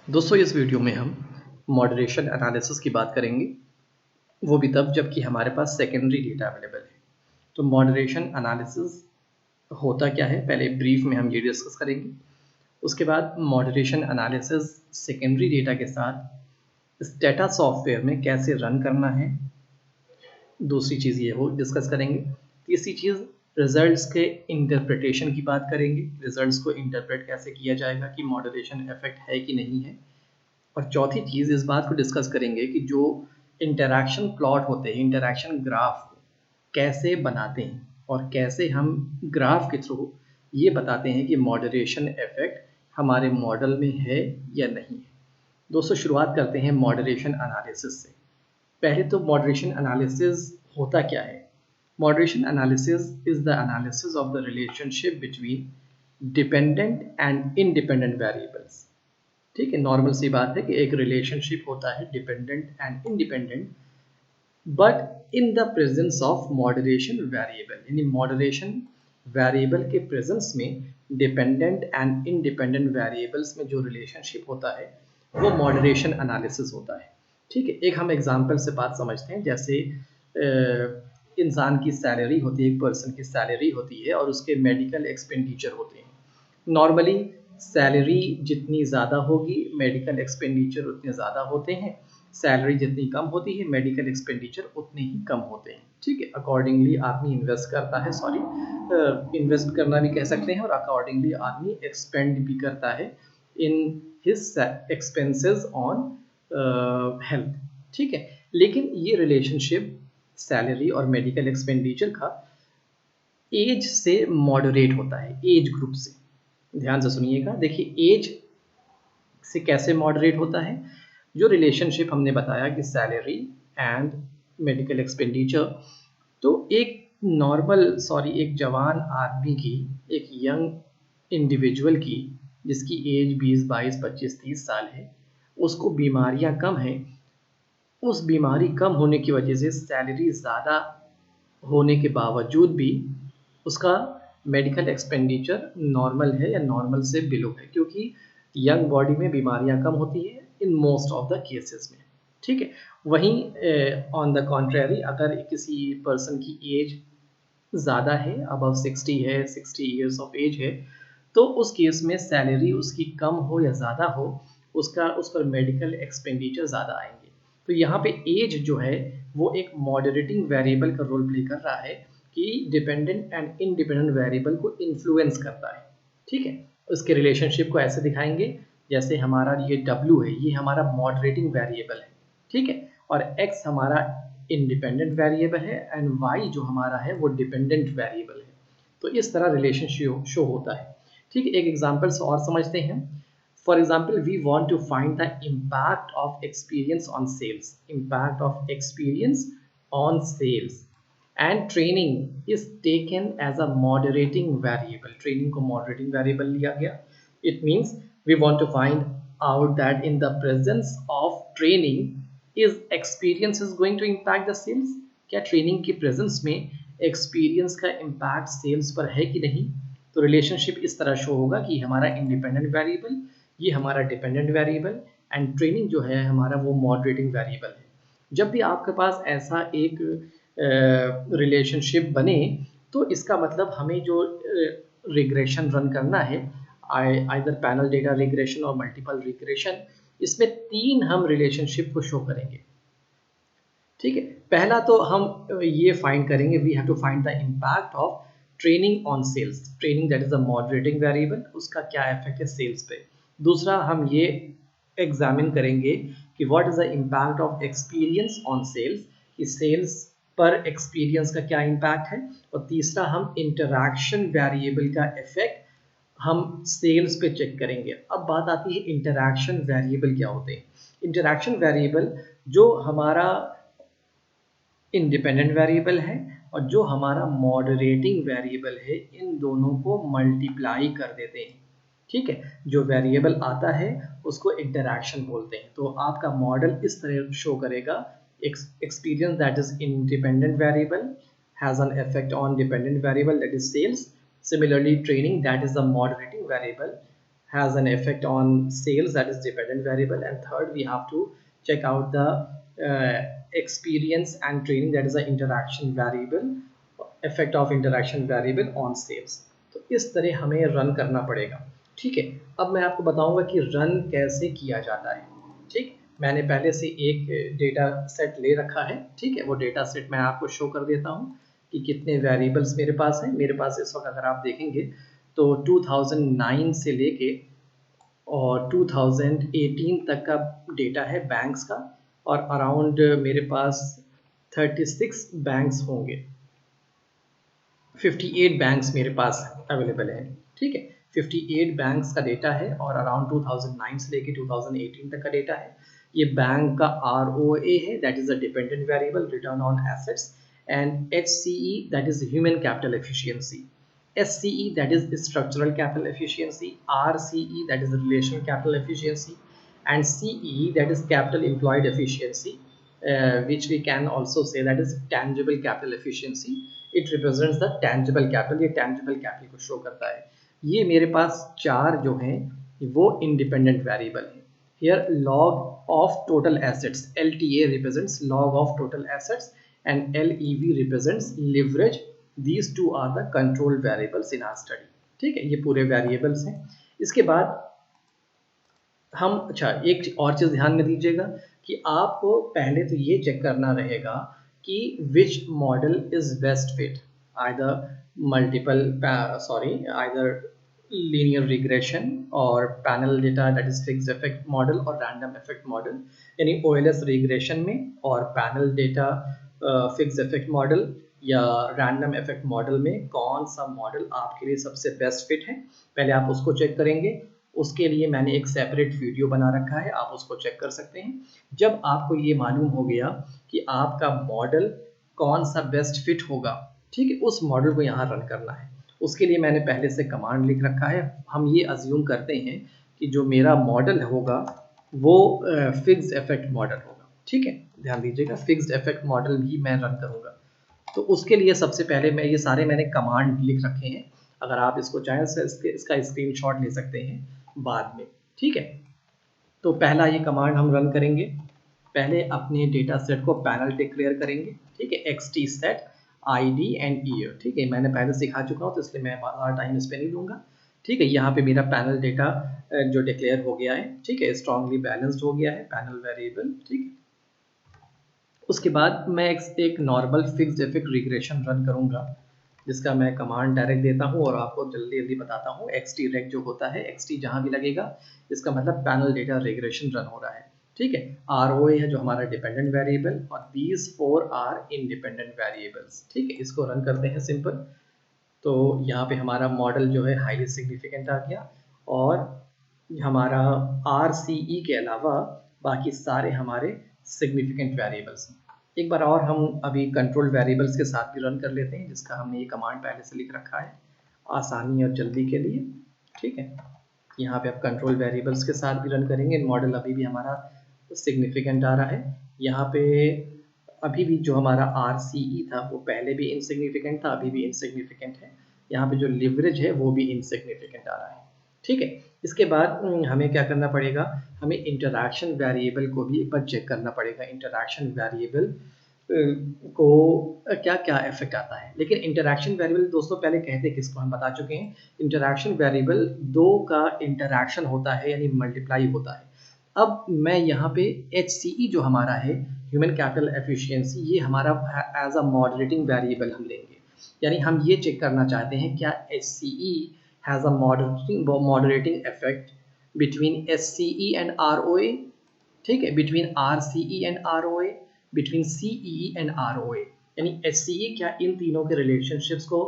दोस्तों इस वीडियो में हम मॉडरेशन एनालिसिस की बात करेंगे, वो भी तब जबकि हमारे पास सेकेंडरी डेटा अवेलेबल है। तो मॉडरेशन एनालिसिस होता क्या है, पहले ब्रीफ में हम ये डिस्कस करेंगे। उसके बाद मॉडरेशन एनालिसिस सेकेंडरी डेटा के साथ स्टेटा सॉफ्टवेयर में कैसे रन करना है, दूसरी चीज़ ये हो डिस्कस करेंगे। तीसरी चीज़ रिजल्ट्स के इंटरप्रिटेशन की बात करेंगे, रिजल्ट्स को इंटरप्रेट कैसे किया जाएगा कि मॉडरेशन इफेक्ट है कि नहीं है। और चौथी चीज़ इस बात को डिस्कस करेंगे कि जो इंटरैक्शन प्लॉट होते हैं, इंटरैक्शन ग्राफ कैसे बनाते हैं और कैसे हम ग्राफ के थ्रू ये बताते हैं कि मॉडरेशन इफेक्ट हमारे मॉडल में है या नहीं है। दोस्तों शुरुआत करते हैं मॉडरेशन एनालिसिस से। पहले तो मॉडरेशन एनालिसिस होता क्या है? Moderation analysis is the analysis of the relationship between dependent and independent variables. ठीक है, नॉर्मल सी बात है कि एक रिलेशनशिप होता है dependent and independent, but in the presence of moderation variable, यानी मॉडरेशन वेरिएबल के प्रेजेंस में डिपेंडेंट एंड इंडिपेंडेंट वेरिएबल्स में जो रिलेशनशिप होता है वो मॉडरेशन एनालिसिस होता है। ठीक है, एक हम एग्जांपल से बात समझते हैं। जैसे इंसान की सैलरी होती है, एक पर्सन की सैलरी होती है और उसके मेडिकल एक्सपेंडिचर होते हैं। नॉर्मली सैलरी जितनी ज़्यादा होगी मेडिकल एक्सपेंडिचर उतने ज़्यादा होते हैं, सैलरी जितनी कम होती है मेडिकल एक्सपेंडिचर उतने ही कम होते हैं। ठीक है, अकॉर्डिंगली आदमी इन्वेस्ट करता है, इन्वेस्ट करना भी कह सकते हैं, और अकॉर्डिंगली आदमी एक्सपेंड भी करता है in his expenses on health. ठीक है, लेकिन ये रिलेशनशिप सैलरी और मेडिकल एक्सपेंडिचर का एज से मॉडरेट होता है, एज ग्रुप से। ध्यान से सुनिएगा, देखिए एज से कैसे मॉडरेट होता है। जो रिलेशनशिप हमने बताया कि सैलरी एंड मेडिकल एक्सपेंडिचर, तो एक एक जवान आदमी की, एक यंग इंडिविजुअल की जिसकी एज 20, 22, 25, 30 साल है, उसको बीमारियां कम हैं। उस बीमारी कम होने की वजह से सैलरी ज़्यादा होने के बावजूद भी उसका मेडिकल एक्सपेंडिचर नॉर्मल है या नॉर्मल से बिलो है, क्योंकि यंग बॉडी में बीमारियां कम होती हैं in most of the cases में। ठीक है, वहीं ऑन द कॉन्ट्रेरी अगर किसी पर्सन की एज ज़्यादा है, अबव 60 है, 60 ईयर्स ऑफ एज है, तो उस केस में सैलरी उसकी कम हो या ज़्यादा हो, उस पर मेडिकल एक्सपेंडिचर ज़्यादा आएंगे। तो यहाँ पे एज जो है वो एक मॉडरेटिंग वेरिएबल का रोल प्ले कर रहा है कि डिपेंडेंट एंड इंडिपेंडेंट वेरिएबल को इन्फ्लुएंस करता है। ठीक है, उसके रिलेशनशिप को ऐसे दिखाएंगे जैसे हमारा ये W है, ये हमारा मॉडरेटिंग वेरिएबल है। ठीक है, और X हमारा इंडिपेंडेंट वेरिएबल है एंड Y जो हमारा है वो डिपेंडेंट वेरिएबल है। तो इस तरह रिलेशनशिप शो होता है। ठीक है, एक एग्जांपल से और समझते हैं। For example, we want to find the impact of experience on sales, impact of experience on sales and training is taken as a moderating variable. Training को मॉडरेटिंग वेरिएबल लिया गया। It means we want to find out that in the presence of training is experience is going to impact the sales। क्या training की presence में experience का impact sales पर है कि नहीं। तो रिलेशनशिप इस तरह शो होगा कि हमारा इंडिपेंडेंट वेरिएबल, ये हमारा डिपेंडेंट वेरिएबल, एंड ट्रेनिंग जो है हमारा वो मॉडरेटिंग वेरिएबल है। जब भी आपके पास ऐसा एक रिलेशनशिप बने तो इसका मतलब हमें जो रिग्रेशन रन करना है, आइदर पैनल डेटा रिग्रेशन और मल्टीपल रिग्रेशन, इसमें 3 हम रिलेशनशिप को शो करेंगे। ठीक है, पहला तो हम ये फाइंड करेंगे, we have to find the impact of training on sales. Training that is a moderating variable, उसका क्या इफेक्ट है सेल्स पे। दूसरा हम ये एग्जामिन करेंगे कि what is the impact of experience on sales, कि सेल्स पर एक्सपीरियंस का क्या इम्पैक्ट है। और तीसरा हम इंटरैक्शन वेरिएबल का इफेक्ट हम सेल्स पे चेक करेंगे। अब बात आती है इंटरैक्शन वेरिएबल क्या होते हैं। इंटरैक्शन वेरिएबल जो हमारा इंडिपेंडेंट वेरिएबल है और जो हमारा मॉडरेटिंग वेरिएबल है, इन दोनों को मल्टीप्लाई कर देते हैं। ठीक है, जो वेरिएबल आता है उसको इंटरैक्शन बोलते हैं। तो आपका मॉडल इस तरह शो करेगा, experience that is independent variable has an effect on dependent variable that is sales. Similarly, training that is the moderating variable has an effect on sales, that is dependent variable. And third, we have to check out the experience and training, that is the interaction variable, effect of interaction variable on sales. तो इस तरह हमें run करना पड़ेगा। ठीक है, अब मैं आपको बताऊंगा कि रन कैसे किया जाता है। ठीक, मैंने पहले से एक डेटा सेट ले रखा है। ठीक है, वो डेटा सेट मैं आपको शो कर देता हूँ कि कितने वेरिएबल्स मेरे पास हैं। मेरे पास इस वक्त अगर आप देखेंगे तो 2009 से लेके और 2018 तक का डेटा है बैंक्स का, और अराउंड मेरे पास 36 बैंक्स होंगे, 58 बैंक्स मेरे पास अवेलेबल हैं। ठीक है, 58 बैंक्स का डेटा है और अराउंड 2009 से लेके 2018 तक का डेटा है। ये बैंक का ROA है, that is a dependent variable, return on assets, and HCE that is human capital efficiency, SCE that is structural capital efficiency, RCE that is relational capital efficiency, and CE that is capital employed efficiency, which we can also say that is tangible capital efficiency. It represents the tangible capital, ये tangible capital को show करता है। ये मेरे पास चार जो हैं वो independent variable हैं। Here log of total assets, LTA represents log of total assets and LEV represents leverage. These two are the control variables in our study. ठीक है, ये पूरे वेरिएबल्स हैं। इसके बाद हम एक और चीज़ ध्यान में दीजिएगा कि आपको पहले तो ये चेक करना रहेगा कि which model is best fit, either linear regression और panel data that is fixed effect model और रैंडम इफेक्ट मॉडल, यानी OLS रिग्रेशन में और panel data fixed effect model या रैंडम इफेक्ट मॉडल में कौन सा मॉडल आपके लिए सबसे बेस्ट फिट है, पहले आप उसको चेक करेंगे। उसके लिए मैंने एक सेपरेट वीडियो बना रखा है, आप उसको चेक कर सकते हैं। जब आपको ये मालूम हो गया कि आपका मॉडल कौन सा बेस्ट फिट होगा, ठीक है, उस मॉडल को यहाँ रन करना है। उसके लिए मैंने पहले से कमांड लिख रखा है। हम ये अज्यूम करते हैं कि जो मेरा मॉडल होगा वो फिक्स्ड इफेक्ट मॉडल होगा। ठीक है, ध्यान दीजिएगा, फिक्स्ड इफेक्ट मॉडल भी मैं रन करूँगा। तो उसके लिए सबसे पहले मैं ये सारे मैंने कमांड लिख रखे हैं, अगर आप इसको चाहें तो इसका स्क्रीनशॉट ले सकते हैं बाद में। ठीक है, तो पहला ये कमांड हम रन करेंगे। पहले अपने डेटा सेट को पैनल डिक्लेयर करेंगे। ठीक है, xt set id and year. ठीक है, मैंने पहले सिखा चुका हूँ तो इसलिए मैं ज़्यादा टाइम इस पर नहीं दूंगा। ठीक है, यहाँ पे मेरा पैनल डेटा जो डिक्लेयर हो गया है। ठीक है, स्ट्रांगली बैलेंस्ड हो गया है पैनल वेरिएबल। ठीक है, उसके बाद मैं एक normal fixed effect regression run करूंगा, जिसका मैं कमांड डायरेक्ट देता हूं और आपको जल्दी जल्दी बताता हूं। xtreg जो होता है, xt जहां भी लगेगा इसका मतलब पैनल डेटा रिग्रेशन रन हो रहा है। ठीक है, ROA है जो हमारा डिपेंडेंट वेरिएबल, और these 4 आर इंडिपेंडेंट वेरिएबल्स। ठीक है, इसको रन करते हैं सिंपल। तो यहाँ पे हमारा मॉडल जो है हाईली सिग्निफिकेंट आ गया, और हमारा RCE के अलावा बाकी सारे हमारे सिग्निफिकेंट वेरिएबल्स हैं। एक बार और हम अभी कंट्रोल वेरिएबल्स के साथ भी रन कर लेते हैं, जिसका हमने ये कमांड पहले से लिख रखा है आसानी और जल्दी के लिए। ठीक है, यहाँ पे आप कंट्रोल वेरिएबल्स के साथ भी रन करेंगे। मॉडल अभी भी हमारा सिग्निफिकेंट आ रहा है। यहाँ पे अभी भी जो हमारा RCE था वो पहले भी इनसिग्निफिकेंट था, अभी भी इनसिग्निफिकेंट है। यहाँ पे जो लिवरेज है वो भी इनसिग्निफिकेंट आ रहा है। ठीक है, इसके बाद हमें क्या करना पड़ेगा, हमें इंटरैक्शन वेरिएबल को भी एक बार चेक करना पड़ेगा। इंटरैक्शन वेरिएबल को क्या क्या इफेक्ट आता है। लेकिन इंटरैक्शन वेरिएबल दोस्तों पहले कहते किसको हम बता चुके हैं। इंटरैक्शन वेरिएबल दो का इंटरैक्शन होता है, यानी मल्टीप्लाई होता है। अब मैं यहाँ पे HCE जो हमारा है, ह्यूमन कैपिटल एफिशिएंसी, ये हमारा एज अ मॉडरेटिंग वेरिएबल हम लेंगे। यानी हम ये चेक करना चाहते हैं क्या HCE has a moderating effect between SCE and ROA। ठीक है, between RCE and ROA, between CEE and ROA, यानी HCE क्या इन तीनों के रिलेशनशिप्स को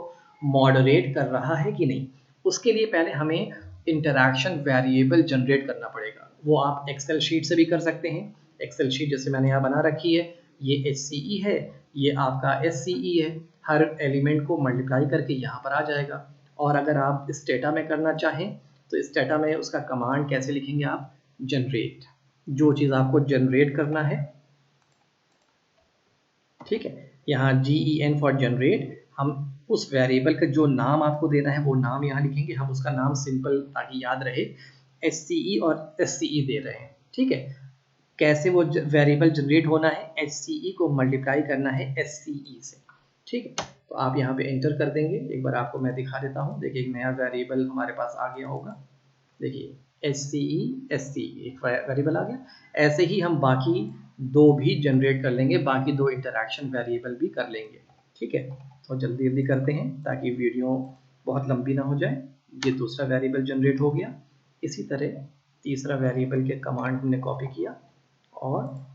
मॉडरेट कर रहा है कि नहीं। उसके लिए पहले हमें इंटरैक्शन वेरिएबल जनरेट करना पड़ेगा। वो आप एक्सेल शीट से भी कर सकते हैं। एक्सेल शीट जैसे मैंने यहाँ बना रखी है, ये HCE है, ये आपका SCE है। हर एलिमेंट को मल्टीप्लाई करके यहाँ पर आ जाएगा। और अगर आप इस डेटा में करना चाहें तो इस डेटा में उसका कमांड कैसे लिखेंगे आप, जनरेट, जो चीज़ आपको जनरेट करना है। ठीक है, यहाँ GEN फॉर जनरेट, हम उस वेरिएबल का जो नाम आपको देना है वो नाम यहाँ लिखेंगे, हम उसका नाम सिंपल ताकि याद रहे HCE और SCE दे रहे हैं, ठीक है। कैसे वो वेरिएबल जनरेट होना है, HCE को मल्टीप्लाई करना है SCE से, ठीक है। तो आप यहाँ पे एंटर कर देंगे, एक बार आपको मैं दिखा देता हूँ। देखिए एक नया वेरिएबल हमारे पास आ गया होगा, देखिए HCE SCE एक वेरिएबल आ गया। ऐसे ही हम बाकी दो भी जनरेट कर लेंगे, बाकी दो इंटरैक्शन वेरिएबल भी कर लेंगे, ठीक है। तो जल्दी जल्दी करते हैं ताकि वीडियो बहुत लंबी ना हो जाए। ये दूसरा वेरिएबल जनरेट हो गया। इसी तरह तीसरा वेरिएबल के कमांड हमने कॉपी किया और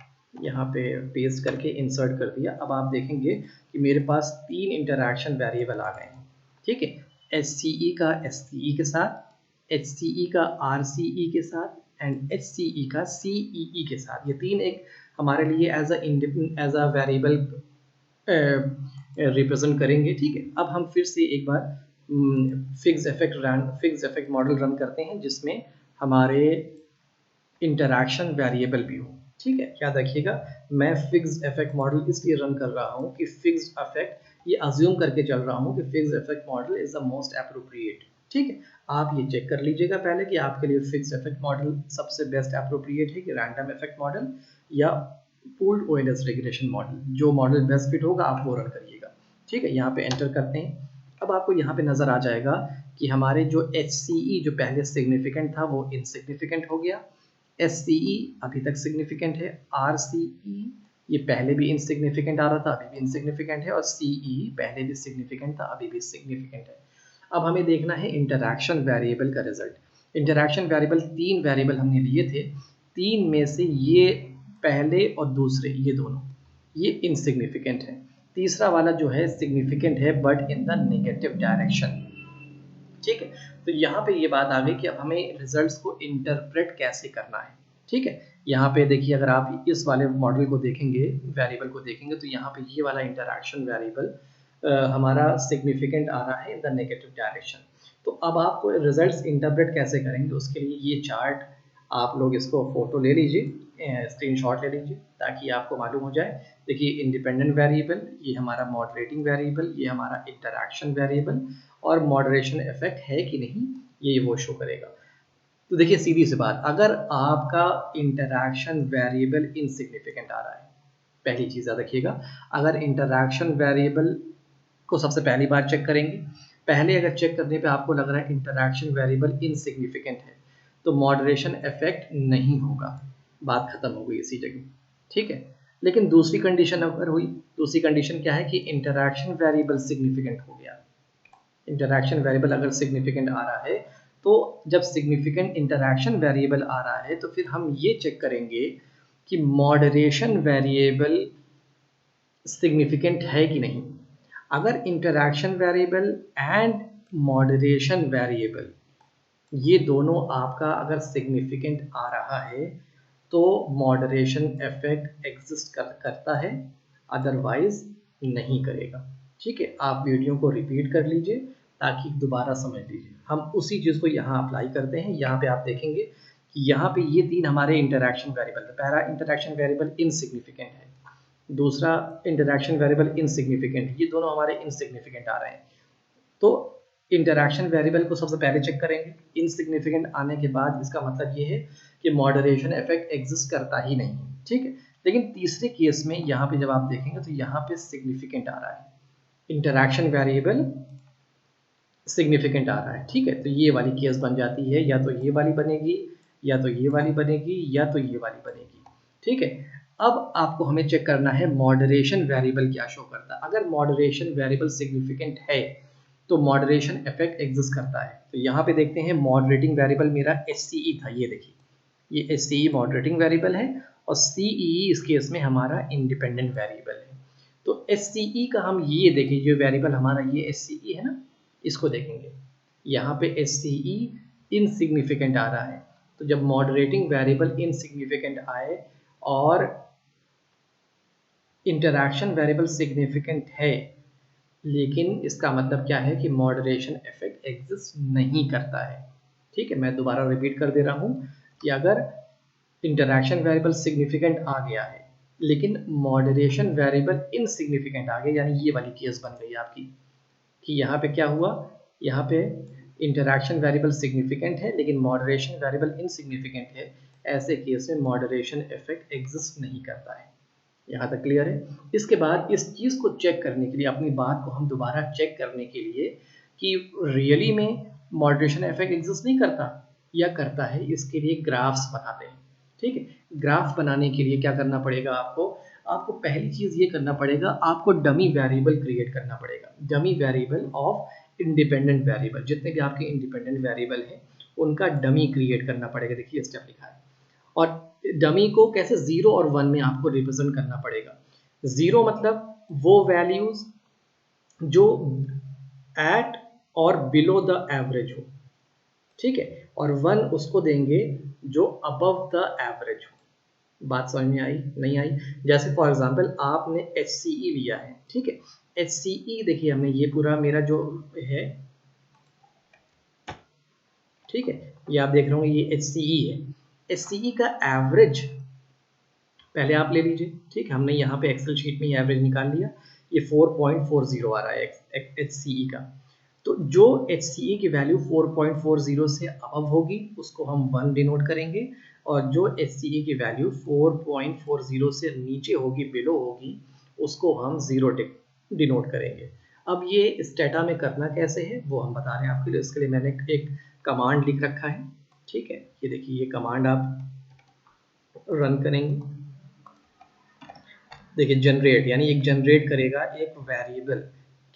यहाँ पे पेस्ट करके इंसर्ट कर दिया। अब आप देखेंगे कि मेरे पास 3 इंटरैक्शन वेरिएबल आ गए हैं, ठीक है। HCE का SCE के साथ, HCE का RCE के साथ एंड HCE का CEE के साथ। ये तीन एक हमारे लिए एज अ वेरिएबल रिप्रेजेंट करेंगे, ठीक है। अब हम फिर से एक बार फिक्स इफेक्ट मॉडल रन करते हैं जिसमें हमारे इंटरैक्शन वेरिएबल भी हो, ठीक है। याद रखिएगा मैं फिक्स्ड इफेक्ट मॉडल इसलिए रन कर रहा हूँ कि फिक्स्ड इफेक्ट ये अज्यूम करके चल रहा हूँ कि fixed effect model is the most appropriate, ठीक है। आप ये चेक कर लीजिएगा पहले कि आपके लिए फिक्स्ड इफेक्ट मॉडल सबसे बेस्ट एप्रोप्रिएट है कि रैंडम इफेक्ट मॉडल या पूल्ड OLS रिग्रेशन मॉडल। जो मॉडल बेस्ट फिट होगा आप वो रन करिएगा, ठीक है। यहाँ पे एंटर करते हैं। अब आपको यहाँ पे नजर आ जाएगा कि हमारे जो HCE जो पहले सिग्निफिकेंट था वो इनसिग्निफिकेंट हो गया, SCE अभी तक सिग्निफिकेंट है, RCE ये पहले भी इनसिग्निफिकेंट आ रहा था अभी भी इनसिग्निफिकेंट है, और CE पहले भी सिग्निफिकेंट था अभी भी सिग्निफिकेंट है। अब हमें देखना है इंटरैक्शन वेरिएबल का रिजल्ट। इंटरैक्शन वेरिएबल 3 वेरिएबल हमने लिए थे, 3 में से ये पहले और दूसरे ये दोनों ये इनसिग्निफिकेंट है, तीसरा वाला जो है सिग्निफिकेंट है but in the negative direction, ठीक है। तो यहाँ पे ये बात आ गई कि अब हमें रिजल्ट्स को इंटरप्रेट कैसे करना है, ठीक है। यहाँ पे देखिए अगर आप इस वाले मॉडल को देखेंगे, वेरिएबल को देखेंगे, तो यहाँ पे ये वाला इंटरैक्शन वेरिएबल हमारा सिग्निफिकेंट आ रहा है इन द नेगेटिव डायरेक्शन। तो अब आप रिजल्ट्स इंटरप्रेट कैसे करेंगे, उसके लिए ये चार्ट आप लोग इसको फोटो ले लीजिए, स्क्रीनशॉट ले लीजिए ताकि आपको मालूम हो जाए। देखिए इंडिपेंडेंट वेरिएबल, ये हमारा मॉडरेटिंग वेरिएबल, ये हमारा इंटरैक्शन वेरिएबल, और मॉडरेशन इफेक्ट है कि नहीं ये वो शो करेगा। तो देखिए सीधी सी बात, अगर आपका इंटरैक्शन वेरिएबल इनसिग्निफिकेंट आ रहा है, पहली चीज याद रखिएगा, अगर इंटरैक्शन वेरिएबल को सबसे पहली बार चेक करेंगे, पहले अगर चेक करने पे आपको लग रहा है इंटरैक्शन वेरिएबल इनसिग्निफिकेंट है तो मॉडरेशन इफेक्ट नहीं होगा, बात खत्म हो गई इसी जगह, ठीक है। लेकिन दूसरी कंडीशन अगर हुई, दूसरी कंडीशन क्या है कि इंटरैक्शन वेरिएबल सिग्निफिकेंट हो गया। इंटरैक्शन वेरिएबल अगर सिग्निफिकेंट आ रहा है तो जब सिग्निफिकेंट इंटरैक्शन वेरिएबल आ रहा है तो फिर हम ये चेक करेंगे कि मॉडरेशन वेरिएबल सिग्निफिकेंट है कि नहीं। अगर interaction variable and moderation variable ये दोनों आपका अगर सिग्निफिकेंट आ रहा है तो मॉडरेशन इफेक्ट एग्जिस्ट करता है, अदरवाइज नहीं करेगा, ठीक है। आप वीडियो को रिपीट कर लीजिए ताकि दोबारा समझ लीजिए। हम उसी चीज़ को यहाँ अप्लाई करते हैं। यहाँ पे आप देखेंगे कि यहाँ पे ये तीन हमारे इंटरैक्शन वेरिएबल, पहला इंटरैक्शन वेरिएबल इनसिग्निफिकेंट है, दूसरा इंटरैक्शन वेरिएबल इनसिग्निफिकेंट है, ये दोनों हमारे इनसिग्निफिकेंट आ रहे हैं। तो इंटरैक्शन वेरिएबल को सबसे पहले चेक करेंगे, इनसिग्निफिकेंट आने के बाद इसका मतलब ये है कि मॉडरेशन इफेक्ट एग्जिस्ट करता ही नहीं है, ठीक है। लेकिन तीसरे केस में यहाँ पे जब आप देखेंगे तो यहाँ पे सिग्निफिकेंट आ रहा है, इंटरैक्शन वेरिएबल सिग्निफिकेंट आ रहा है, ठीक है। तो ये वाली केस बन जाती है, या तो ये वाली बनेगी या तो ये वाली बनेगी या तो ये वाली बनेगी, ठीक है। अब आपको हमें चेक करना है मॉडरेशन वेरिएबल क्या शो करता है। अगर मॉडरेशन वेरिएबल सिग्निफिकेंट है तो मॉडरेशन इफेक्ट एग्जिस्ट करता है। तो यहाँ पे देखते हैं मॉडरेटिंग वेरिएबल मेरा HCE था, ये देखिए ये HCE मॉडरेटिंग वेरिएबल है और CEE इस केस में हमारा इंडिपेंडेंट वेरिएबल है। तो HCE का हम ये देखिए, जो वेरिएबल हमारा ये HCE है ना, इसको देखेंगे यहाँ पे HCE इनसिग्निफिकेंट आ रहा है। तो जब मॉडरेटिंग वेरिएबल इनसिग्निफिकेंट आए और इंटरैक्शन वेरिएबल सिग्निफिकेंट है, लेकिन इसका मतलब क्या है कि मॉडरेशन इफेक्ट एग्जिस्ट नहीं करता है, ठीक है। मैं दोबारा रिपीट कर दे रहा हूँ कि अगर इंटरैक्शन वेरिएबल सिग्निफिकेंट आ गया है लेकिन मॉडरेशन वेरिएबल इनसिग्निफिकेंट आ गया, यानी ये वाली केस बन गई आपकी, कि यहाँ पे क्या हुआ, यहाँ पे इंटरैक्शन वेरिएबल सिग्निफिकेंट है लेकिन मॉडरेशन वेरिएबल इनसिग्निफिकेंट है, ऐसे केस में मॉडरेशन इफेक्ट एग्जिस्ट नहीं करता है। यहाँ तक क्लियर है। इसके बाद इस चीज़ को चेक करने के लिए, अपनी बात को हम दोबारा चेक करने के लिए कि रियली में मॉडरेशन इफेक्ट एग्जिस्ट नहीं करता या करता है, इसके लिए ग्राफ्स बनाते हैं। ठीक है, ग्राफ बनाने के लिए क्या करना पड़ेगा आपको पहली चीज़ ये करना पड़ेगा, आपको डमी वेरिएबल क्रिएट करना पड़ेगा। Dummy variable of independent variable, जितने भी आपके इंडिपेंडेंट वेरिएबल हैं उनका डमी क्रिएट करना पड़ेगा। देखिए स्टेप लिखा है, और डमी को कैसे 0 और 1 में आपको रिप्रेजेंट करना पड़ेगा। 0 मतलब वो वैल्यूज जो एट और बिलो द एवरेज हो, ठीक है, और 1 उसको देंगे जो अबव द एवरेज हो। बात समझ में आई नहीं आई? जैसे फॉर एग्जांपल आपने HCE लिया है, ठीक है, HCE देखिए हमने ये पूरा मेरा जो है, ठीक है, ये आप देख रहे होंगे ये HCE है। HCE का एवरेज पहले आप ले लीजिए, ठीक है, हमने यहाँ पे एक्सेल शीट में ये एवरेज निकाल लिया, ये 4.40 आ रहा है HCE का। तो जो HCE की वैल्यू 4.40 से अबव होगी उसको हम 1 डिनोट करेंगे, और जो HCE की वैल्यू 4.40 से नीचे होगी, बिलो होगी, उसको हम 0 डिनोट करेंगे। अब ये इस डेटा में करना कैसे है वो हम बता रहे हैं आपके लिए। इसके लिए मैंने एक कमांड लिख रखा है, ठीक है, ये देखिए ये कमांड आप रन करेंगे। देखिए जनरेट, यानी एक जनरेट करेगा एक वेरिएबल,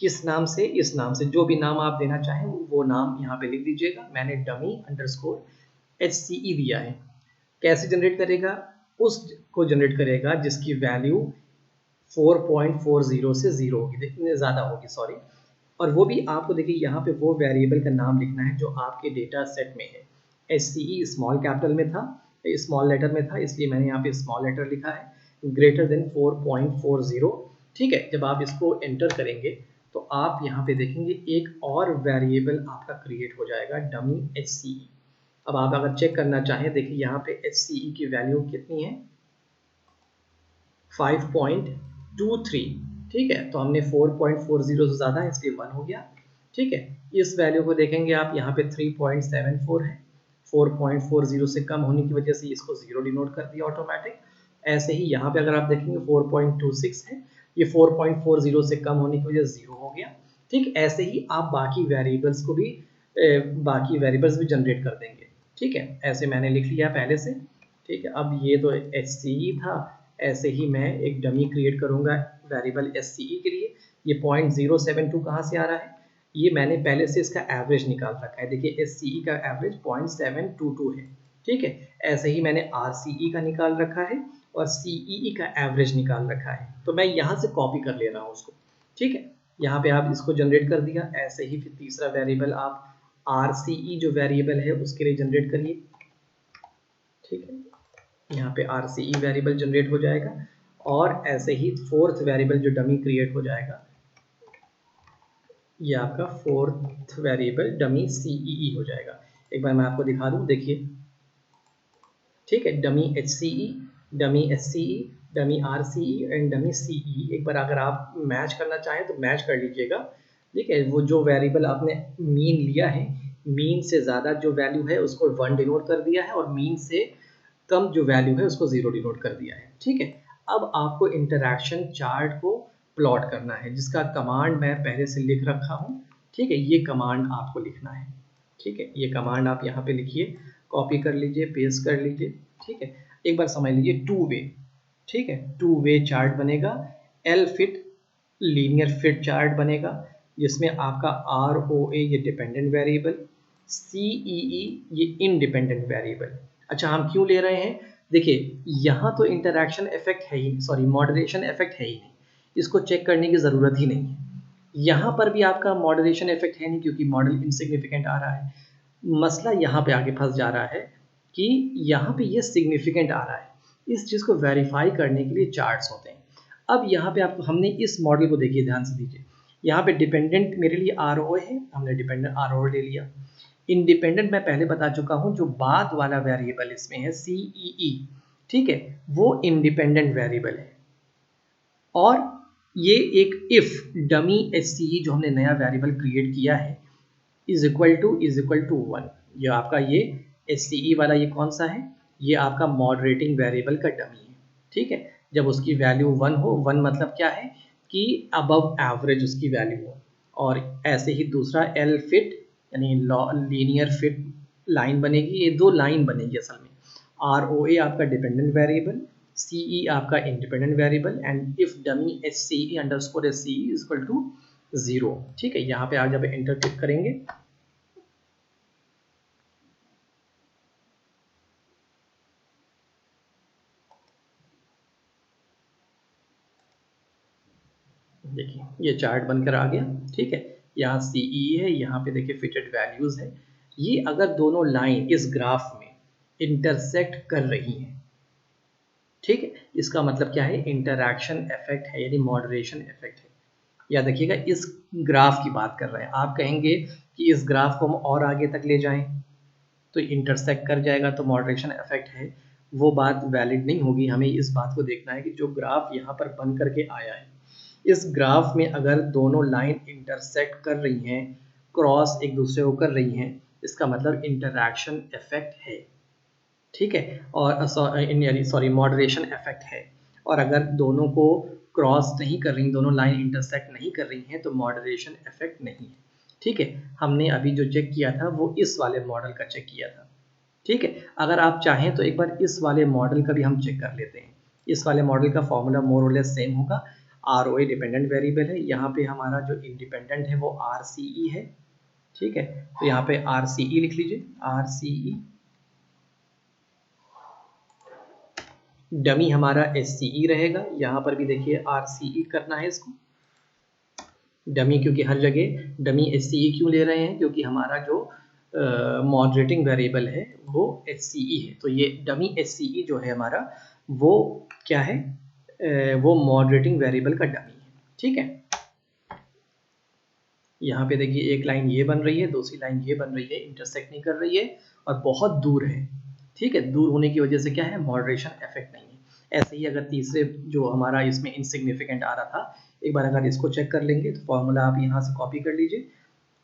किस नाम से, इस नाम से, जो भी नाम आप देना चाहें वो नाम यहाँ पे लिख दीजिएगा। मैंने डमी अंडरस्कोर HCE दिया है। कैसे जनरेट करेगा, उसको जनरेट करेगा जिसकी वैल्यू 4.40 से 0 होगी, देखिए ज़्यादा होगी, सॉरी, और वो भी आपको देखिए यहाँ पे वो वेरिएबल का नाम लिखना है जो आपके डेटा सेट में है। HCE स्मॉल कैपिटल में था, स्मॉल लेटर में था, इसलिए मैंने यहाँ पे स्मॉल लेटर लिखा है, ग्रेटर देन 4.40। ठीक है, जब आप इसको एंटर करेंगे तो आप यहाँ पे देखेंगे एक और वेरिएबल आपका क्रिएट हो जाएगा, डमी HCE। अब आप अगर चेक करना चाहें, देखिए यहाँ पे HCE की वैल्यू कितनी है, 5.23, ठीक है, तो हमने 4.40 से ज़्यादा है इसलिए 1 हो गया, ठीक है। इस वैल्यू को देखेंगे आप, यहाँ पे 3.74 है, 4.40 से कम होने की वजह से इसको 0 डिनोट कर दिया ऑटोमेटिक। ऐसे ही यहाँ पे अगर आप देखेंगे 4.26 है, ये 4.40 से कम होने की वजह से 0 हो गया, ठीक। ऐसे ही आप बाकी वेरिएबल्स को भी जनरेट कर देंगे, ठीक है। ऐसे मैंने लिख लिया पहले से, ठीक है। अब ये तो HCE था, ऐसे ही मैं एक डमी क्रिएट करूंगा वेरिएबल HCE के लिए। ये 0.072 कहाँ से आ रहा है, ये मैंने पहले से इसका एवरेज निकाल रखा है। देखिए HCE का एवरेज 0.722 है, ठीक है। ऐसे ही मैंने RCE का निकाल रखा है और CEE का एवरेज निकाल रखा है, तो मैं यहाँ से कॉपी कर ले रहा हूँ उसको, ठीक है। यहाँ पे आप इसको जनरेट कर दिया। ऐसे ही फिर तीसरा वेरिएबल आप RCE जो वेरिएबल है उसके लिए जनरेट करिए, ठीक है। यहाँ पे RCE वेरिएबल जनरेट हो जाएगा, और ऐसे ही फोर्थ वेरिएबल जो डमी क्रिएट हो जाएगा, ये आपका फोर्थ वेरिएबल डमी CEE हो जाएगा। एक बार मैं आपको दिखा दूं, देखिए, ठीक है, dummy HCE, dummy HCE, dummy RCE and dummy CE। एक बार अगर आप मैच करना चाहें तो मैच कर लीजिएगा, ठीक है। वो जो वेरिएबल आपने मीन लिया है, मीन से ज़्यादा जो वैल्यू है उसको 1 डिनोट कर दिया है, और मीन से कम जो वैल्यू है उसको 0 डिनोट कर दिया है, ठीक है। अब आपको इंटरैक्शन चार्ट को प्लॉट करना है, जिसका कमांड मैं पहले से लिख रखा हूँ, ठीक है। ये कमांड आपको लिखना है, ठीक है। ये कमांड आप यहाँ पे लिखिए, कॉपी कर लीजिए, पेस्ट कर लीजिए, ठीक है। एक बार समझ लीजिए, 2 वे, ठीक है, 2 वे चार्ट बनेगा। L fit linear fit chart बनेगा, जिसमें आपका ROA ये डिपेंडेंट वेरिएबल, CEE ये इंडिपेंडेंट वेरिएबल। अच्छा, हम क्यों ले रहे हैं, देखिए यहाँ तो इंटरैक्शन इफेक्ट है ही, सॉरी मॉडरेशन इफेक्ट है ही नहीं, इसको चेक करने की ज़रूरत ही नहीं है। यहाँ पर भी आपका मॉडरेशन इफेक्ट है नहीं क्योंकि मॉडल इनसिग्निफिकेंट आ रहा है। मसला यहाँ पे आगे फंस जा रहा है कि यहाँ पे ये सिग्निफिकेंट आ रहा है। इस चीज़ को वेरीफाई करने के लिए चार्ट्स होते हैं। अब यहाँ पे आपको, हमने इस मॉडल को देखिए, ध्यान से दीजिए, यहाँ पे डिपेंडेंट मेरे लिए ROA है, हमने डिपेंडेंट ROA ले लिया। इंडिपेंडेंट मैं पहले बता चुका हूँ, जो बाद वाला वेरिएबल इसमें है CEE, ठीक है, वो इंडिपेंडेंट वेरिएबल है। और ये एक इफ डमी एससीई जो हमने नया वेरिएबल क्रिएट किया है इज इक्वल टू 1, ये आपका ये एससीई वाला ये कौन सा है, ये आपका मॉडरेटिंग वेरिएबल का डमी है। ठीक है, जब उसकी वैल्यू 1 हो, 1 मतलब क्या है कि अबव एवरेज उसकी वैल्यू हो। और ऐसे ही दूसरा एल फिट यानी लीनियर फिट लाइन बनेगी, ये दो लाइन बनेगी असल में। आर ओ ए आपका डिपेंडेंट वेरिएबल, सी ई आपका independent variable, and if dummy S C E underscore S C E is equal to 0। ठीक है, यहाँ पे आप जब एंटर क्लिक करेंगे देखिए ये चार्ट बनकर आ गया। ठीक है, यहाँ सी ई है, यहाँ पे देखिए फिटेड वैल्यूज है। ये अगर दोनों लाइन इस ग्राफ में इंटरसेक्ट कर रही हैं, ठीक है, इसका मतलब क्या है, इंटरैक्शन इफेक्ट है यानी मॉडरेशन इफेक्ट है। याद रखिएगा इस ग्राफ की बात कर रहे हैं। आप कहेंगे कि इस ग्राफ को हम और आगे तक ले जाएं तो इंटरसेक्ट कर जाएगा तो मॉडरेशन इफेक्ट है, वो बात वैलिड नहीं होगी। हमें इस बात को देखना है कि जो ग्राफ यहाँ पर बन करके आया है, इस ग्राफ में अगर दोनों लाइन इंटरसेक्ट कर रही हैं, क्रॉस एक दूसरे को कर रही हैं, इसका मतलब इंटरैक्शन इफेक्ट है। ठीक है, और सॉरी मॉडरेशन इफेक्ट है। और अगर दोनों को क्रॉस नहीं कर रही, दोनों लाइन इंटरसेक्ट नहीं कर रही हैं तो मॉडरेशन इफेक्ट नहीं है। ठीक है, हमने अभी जो चेक किया था वो इस वाले मॉडल का चेक किया था। ठीक है, अगर आप चाहें तो एक बार इस वाले मॉडल का भी हम चेक कर लेते हैं। इस वाले मॉडल का फॉर्मूला मोर और लेस सेम होगा। आर ओ ए डिपेंडेंट वेरिएबल है, यहाँ पे हमारा जो इंडिपेंडेंट है वो आर सी ई है। ठीक है, तो यहाँ पे आर सी ई लिख लीजिए, आर सी ई। डमी हमारा एस सी ई रहेगा, यहाँ पर भी देखिए आर सी ई करना है इसको डमी, क्योंकि हर जगह डमी एस सी ई क्यों ले रहे हैं, क्योंकि हमारा जो मॉडरेटिंग वेरिएबल है वो एस सी ई है। तो ये डमी एस सी ई जो है हमारा वो क्या है, वो मॉडरेटिंग वेरिएबल का डमी है। ठीक है, यहाँ पे देखिए एक लाइन ये बन रही है, दूसरी लाइन ये बन रही है, इंटरसेक्ट नहीं कर रही है और बहुत दूर है। ठीक है, दूर होने की वजह से क्या है, मॉडरेशन इफेक्ट नहीं है। ऐसे ही अगर तीसरे जो हमारा इसमें इनसिग्निफिकेंट आ रहा था, एक बार अगर इसको चेक कर लेंगे तो फॉर्मूला आप यहाँ से कॉपी कर लीजिए।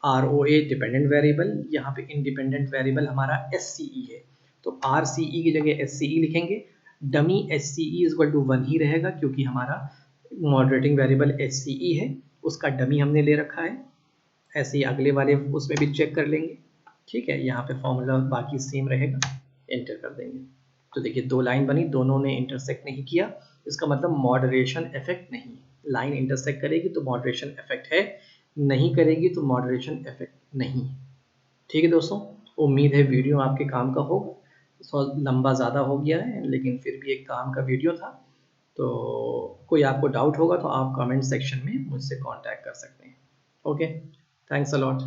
आर ओ ए डिपेंडेंट वेरिएबल, यहाँ पे इंडिपेंडेंट वेरिएबल हमारा एस सी ई है, तो आर सी ई की जगह एस सी ई लिखेंगे। Dummy S C E is equal to 1 ही रहेगा, क्योंकि हमारा moderating variable S C E है, उसका डमी हमने ले रखा है। ऐसे ही अगले वाले उसमें भी चेक कर लेंगे। ठीक है, यहाँ पे फॉर्मूला बाकी सेम रहेगा, एंटर कर देंगे। तो देखिए दो लाइन बनी, दोनों ने इंटरसेक्ट नहीं किया, इसका मतलब मॉडरेशन इफेक्ट नहीं है। लाइन इंटरसेक्ट करेगी तो मॉडरेशन इफेक्ट है, नहीं करेगी तो मॉडरेशन इफेक्ट नहीं है। ठीक है दोस्तों, उम्मीद है वीडियो आपके काम का होगा। लंबा ज़्यादा हो गया है लेकिन फिर भी एक काम का वीडियो था। तो कोई आपको डाउट होगा तो आप कमेंट सेक्शन में मुझसे कांटेक्ट कर सकते हैं। Okay, thanks a lot.